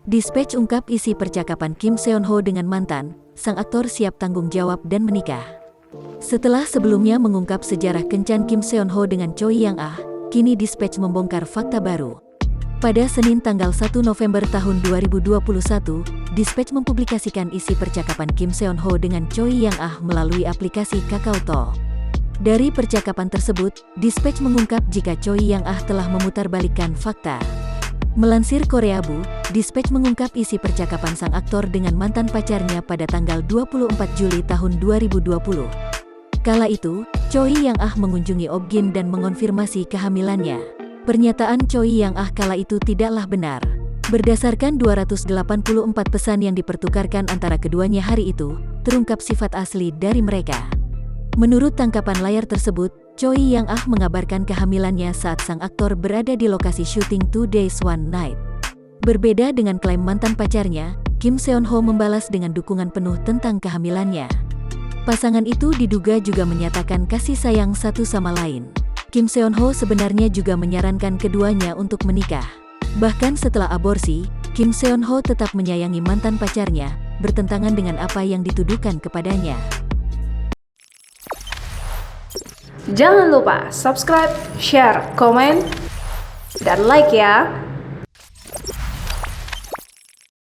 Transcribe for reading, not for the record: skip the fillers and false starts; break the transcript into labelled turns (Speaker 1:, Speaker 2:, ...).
Speaker 1: Dispatch ungkap isi percakapan Kim Seon Ho dengan mantan, sang aktor siap tanggung jawab dan menikah. Setelah sebelumnya mengungkap sejarah kencan Kim Seon Ho dengan Choi Yang Ah, kini Dispatch membongkar fakta baru. Pada Senin tanggal 1 November tahun 2021, Dispatch mempublikasikan isi percakapan Kim Seon Ho dengan Choi Yang Ah melalui aplikasi KakaoTalk. Dari percakapan tersebut, Dispatch mengungkap jika Choi Yang Ah telah memutarbalikkan fakta. Melansir Koreabu, Dispatch mengungkap isi percakapan sang aktor dengan mantan pacarnya pada tanggal 24 Juli tahun 2020. Kala itu, Choi Yang Ah mengunjungi Obgyn dan mengonfirmasi kehamilannya. Pernyataan Choi Yang Ah kala itu tidaklah benar. Berdasarkan 284 pesan yang dipertukarkan antara keduanya hari itu, terungkap sifat asli dari mereka. Menurut tangkapan layar tersebut, Choi Yang Ah mengabarkan kehamilannya saat sang aktor berada di lokasi syuting 2 Days 1 Night. Berbeda dengan klaim mantan pacarnya, Kim Seon Ho membalas dengan dukungan penuh tentang kehamilannya. Pasangan itu diduga juga menyatakan kasih sayang satu sama lain. Kim Seon Ho sebenarnya juga menyarankan keduanya untuk menikah. Bahkan setelah aborsi, Kim Seon Ho tetap menyayangi mantan pacarnya, bertentangan dengan apa yang dituduhkan kepadanya.
Speaker 2: Jangan lupa subscribe, share, komen, dan like ya!